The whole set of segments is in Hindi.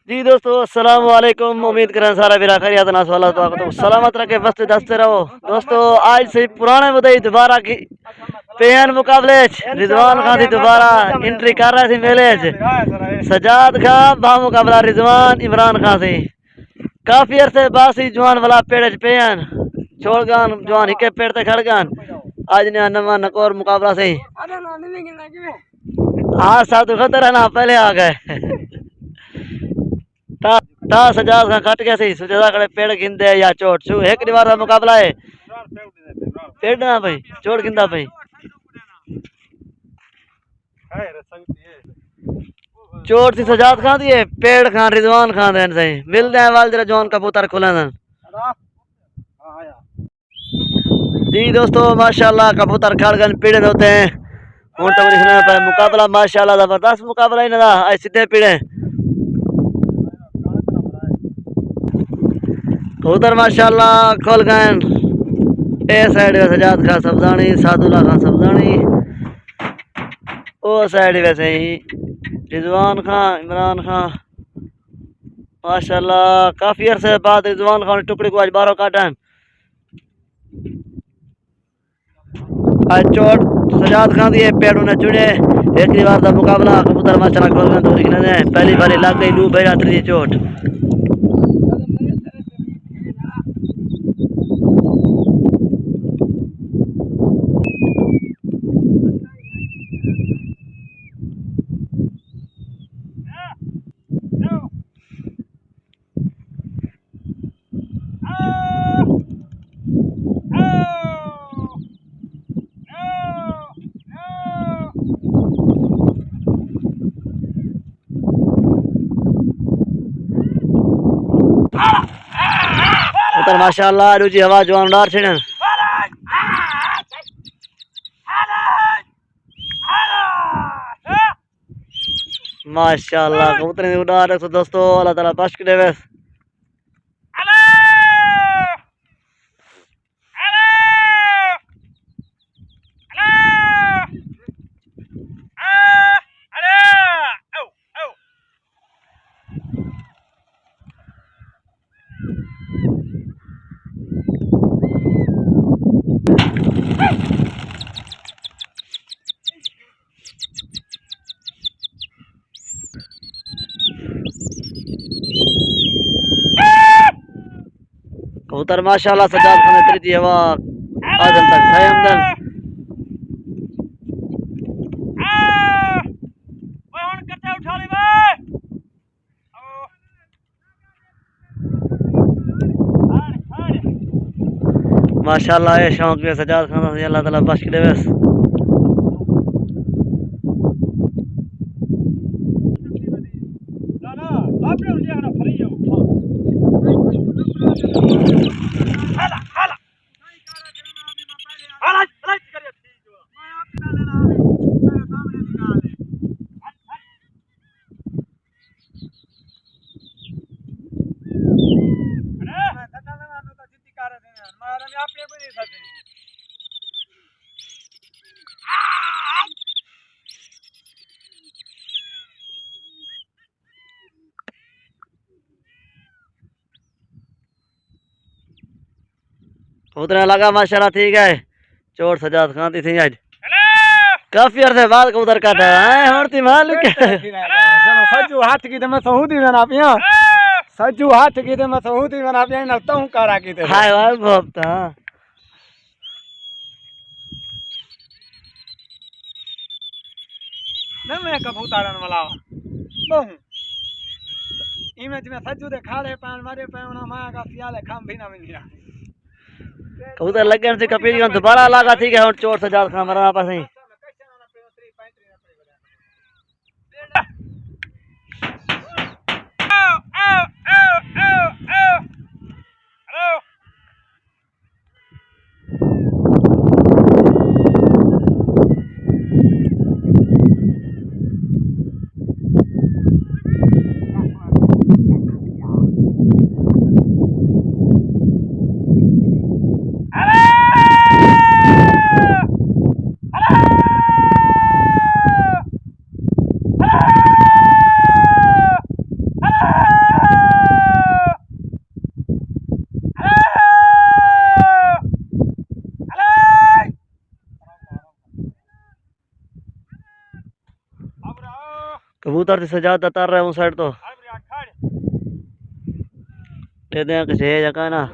जी दोस्तों अस्सलाम वालेकुम। उम्मीद करें सारा बिरा खैरियत नास वाला तो सलामत रखे बस दस्ते रहो। दोस्तों आज से पुराने मुद्दे दोबारा की पेन मुकाबले रिजवान खान थी दोबारा एंट्री कर रहा थी मेले सजाद खान बा मुकाबला रिजवान इमरान खान से काफी अरसे बाद ही जवान वाला पेड़ पेन छोड़ गान जवान हिके पेड़ ते खड़ गान आज ने नवा नकोर मुकाबला से हाँ साधु खतर है ना पहले आ गए ता सजाद खान कट गया सही सुजादा कड़े पेड़ गिंदे या चोट छू एक दीवार का मुकाबला है पेड़ ना भाई चोट गिंदा भाई चोट थी सजाद खान दी है पेड़ खान रिजवान खान देन सही मिलते हैं वाल जरा जवान कबूतर खुले जी दोस्तों माशाल्लाह कबूतर खड़ गन पीड़े होते हैं मुकाबला माशाल्लाह जबरदस्त मुकाबला ही ना आज सीधे पीड़े कबूतर माशाल्लाह खोल गए ए साइड सजाद खान सब्जानी सादुल्ला खान सब्जानी ओ साइड वैसे ही रिजवान खान इमरान खान माशाल्लाह काफी अरसे बाद रिजवान खान टुकड़ी को आज 12 का टाइम आज चोट सजाद खान दिए पेड़ ने चुने एक बार का मुकाबला कबूतर माशाल्लाह खोल गए दूरी ने पहली बारी लग गई लू भेजा त्री चोट उतर माशाल्लाह रुचि हवा जवान डार छेन माशाल्लाह कबूतर उड़ार तो दोस्तों अल्लाह ताला बख्श करे बस कबूतर माशाल्लाह सजाद खान तरीती हवा आदम तक थे हमदन माशाल्लाह ये शौक में सजाद खान अल्लाह ताला बख्श करे बस कबूतर लगा माशाल्लाह ठीक है चोट सजाद खान थी आज काफी अरसे बाद कबूतर काटा है होती मालूम सजू हाथ की मैं सहूदी बना पिया सजू हाथ की मैं सहूदी बना पिया ना तो करा की हाय वाह भोपता न मैं कबूतरन वाला बहु इमेज में सजू दे खाले पान मारे पेवना माया का सियाले खाम भी ना मिलिया कबूतर लगन से कपीर दोबारा लगा ठीक है और चोट सजाद खान मरा पास ही कबूतर से सजाद तर रहे उस साइड तो ये देख किसी है जगह ना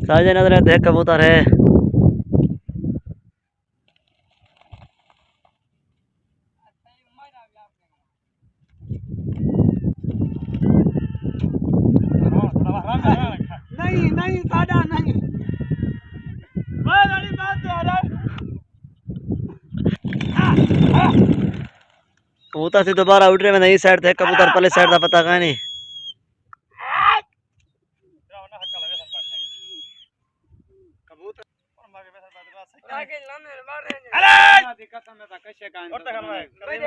साजे नजर देख कबूतर है नहीं नहीं सादा नहीं वाली बात है यार कबूतर से दोबारा उठ रहे में नहीं साइड थे कबूतर पहले साइड का पता कहीं नहीं कसम है कैसे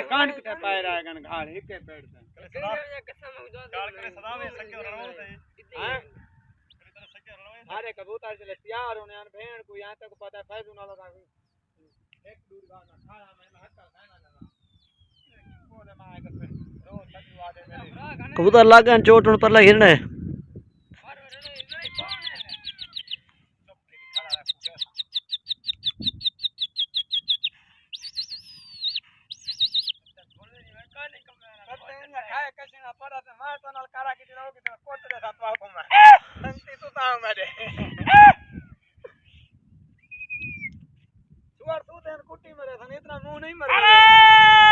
कान के पाए रहा है घाड़ एक के पेड़ से अरे कबूतर चले तैयार होने आन भेड़ को यहां तक पता है फैज ना लगा एक दूर गाना खाना मैं हक्का खाना लगा बोले मां के रोज सजवा दे मेरे कबूतर लागन चोट उन पर ला हिरने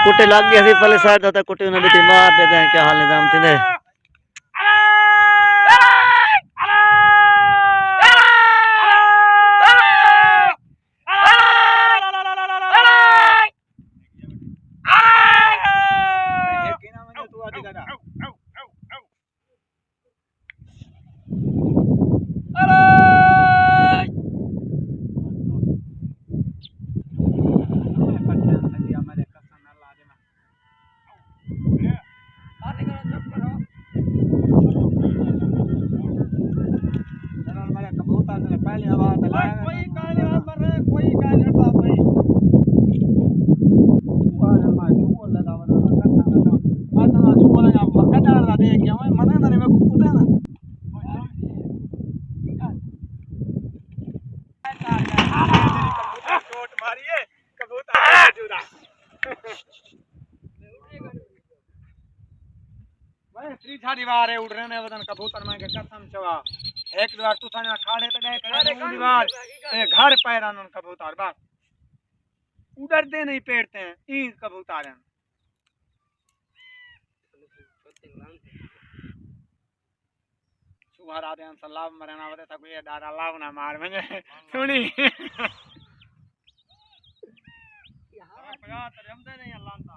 कुटे लाग गया थी पहले साइड था कुटे उन्हें बेटी मार देते हैं क्या हाल निजाम थी ने दीवार है उड़ रहे ने वदन कबूतर में के कसम छवा एक दीवार तू थाने खाड़े पे गए करे दीवार ए घर पैरान कबूतर बस उड़ते नहीं पेड़ते हैं ई कबूतर हैं सुबह रात हैं सलाह मरना वदे था कोई डारा लाव ना मार मैंने सुनी यहां पगा तरमदे नहीं अल्लाह ता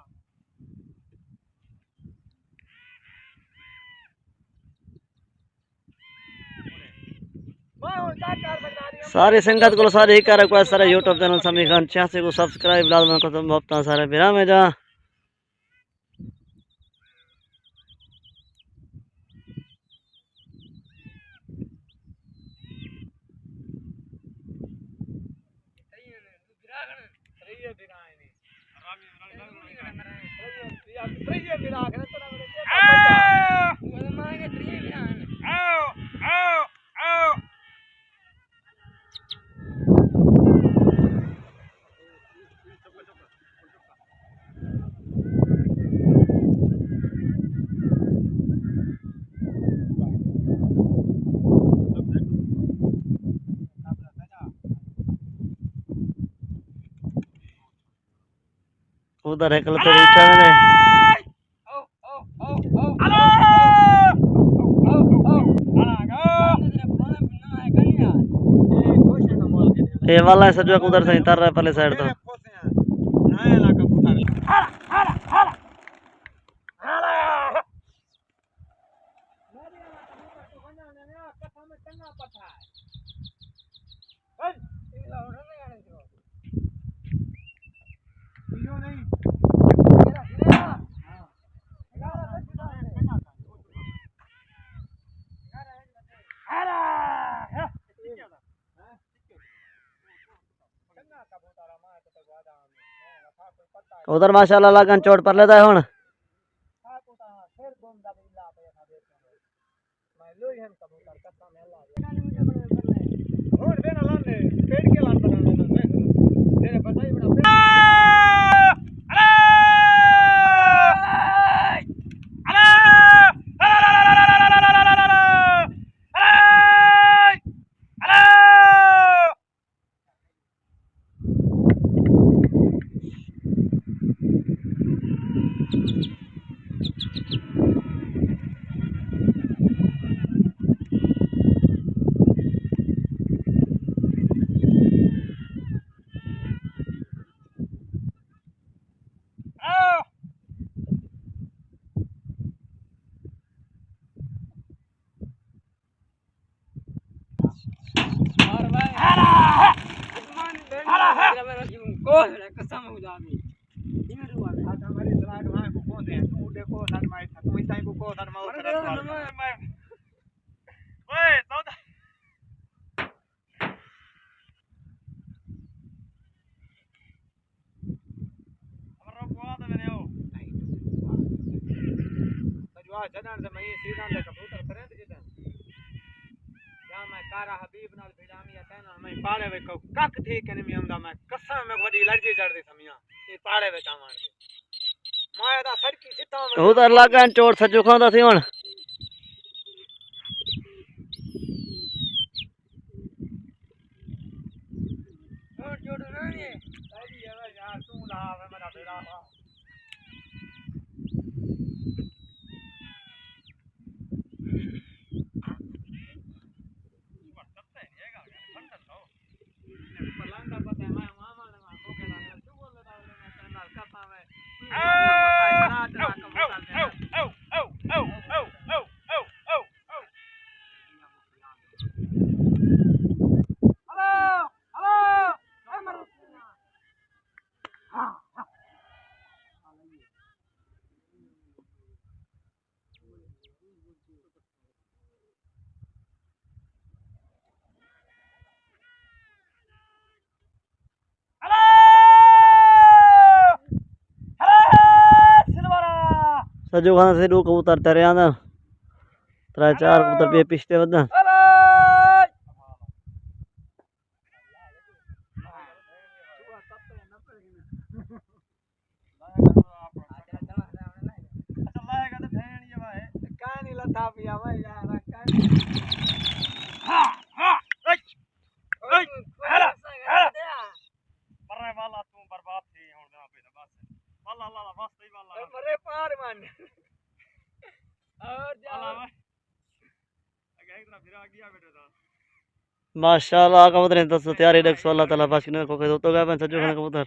सारी संगत को सारे ही कर को सारे यूट्यूब चैनल समी खान 86 को सब्सक्राइब लाजमी को तुम हफ्ता सारे बिना में जा उधर है कल तो ऊंचा मैंने ये वाला सजवा उधर से उतर रहा है पहले साइड तो उधर माशाल्लाह लगन चोट पर लेता है हुन मेरा जीवन को है कसम खुदा दी ये रुआ आता मेरी सलाह वहां को कौन दे तू देखो सन मैं तू इस टाइम को सन मैं ओए सौदा हमरो को आता मैंने ओ सजवा जनान से मैं सीधा ले कबूतर करे तो जिदा या मैं तारा हबीब नाल भिड़ामी या कहना मैं पाड़े वे कक थी कने में हमदा मैं कसम में बड़ी एलर्जी चढ़ दी समिया ये पाड़े वे चावण दे मैं दा सड़की जिता कबूतर लागन चोट सजू खांदा सी हुन जोड़ नहीं है अरे यार तू ला मेरा बेड़ा सजू खांदा सी दो कबूतर तरे आंदा 3-4 कबूतर पे पिछते वदा माशाल्लाह कबूतर तो तैयारी देख सो अल्लाह ताला बस ने को के तो गए बन सजू खान कबूतर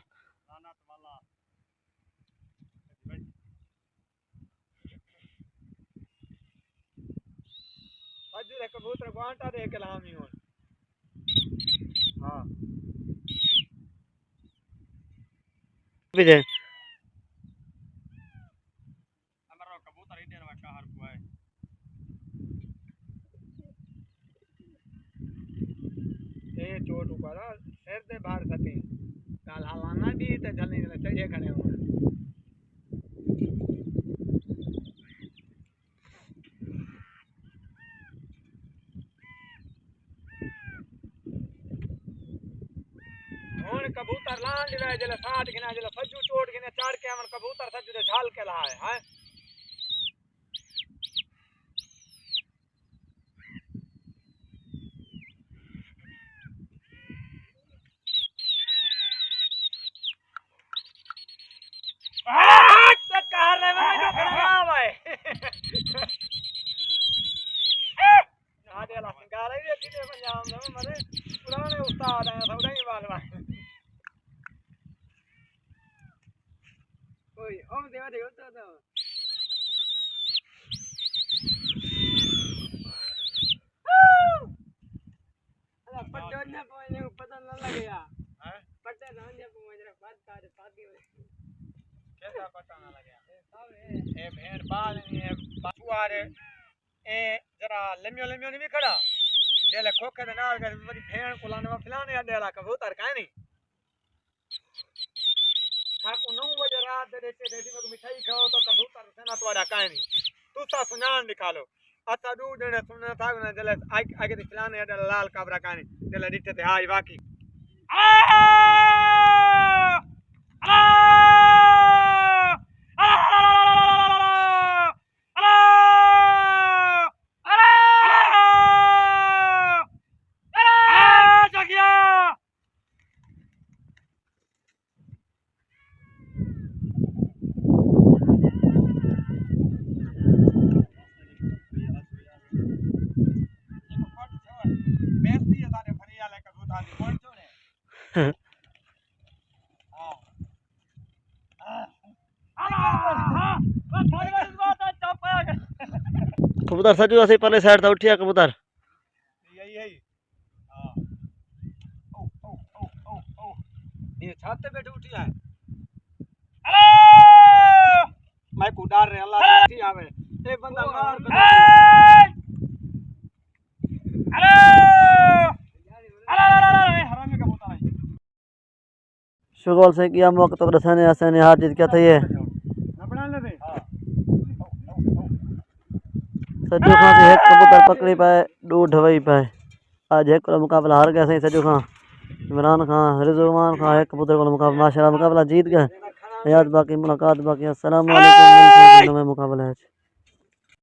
कबूतर को आटा दे के लामी हो हां पीछे हमारा कबूतर ही देर में कहर हुआ है ये चोट ऊपर सिर दे बाहर सके काल हलाना दी ते जल्दी चाहिए खड़े हो कबूतर लान दिवे जले 60 गिना जले सजू चोट गिने चढ़ के हमन कबूतर सजू दे झाल के लाए हैं तो कार ले मैं जो खड़ा भाई आदे ला सिंगार है किने पंजाब में मरे पुराने उस्ताद हैं सौदा ही बाल भाई ओए ओम देवा देव तो अरे पट्टो ने पहुंचने को पता न लगेगा हैं पट्टे ना ने पहुंच बात कर शादी में कैसा पता ना लगे ए भेड़ बाल नहीं है बाछुआरे ए जरा लम्यो लम्यो नहीं भी खड़ा जेले खोखे दे नाल के बड़ी भेड़ को लाने फिलाने अडेला कबूतर काहे नहीं ठाकुर 9 बजे रात दे देते देदी में मिठाई खाओ तो कबूतर सेना तुम्हारा काहे नहीं तू सा सुनान दिखा लो अच्छा दू देने सुनना था ना जले आगे दे फिलाने अडेला लाल काबरा काहे नहीं जले दिते थे हाय बाकी कबूतर सजू ऐसे पहले साइड था उठिया कबूतर यही है हां ओ ओ ओ ओ ओ ये छत पे बैठे उठी है अरे मैं को डार रे अल्लाह की आवे ए बंदा मार अरे अरे हरामी का बोता है शुगल से किया मौके तो रसने आसने हार जीत क्या था ये अपना ले दे हां सजू खां से एक कबूतर पकड़ी पाए दो ढवई पाए आज एक को मुकाबला हार गया सही सजू खां इमरान खान रिजवान खान एक कबूतर को मुकाबला माशाल्लाह मुकाबला जीत गए याद बाकी मुलाकात बाकी अस्सलाम वालेकुम मिलते हैं नए मुकाबले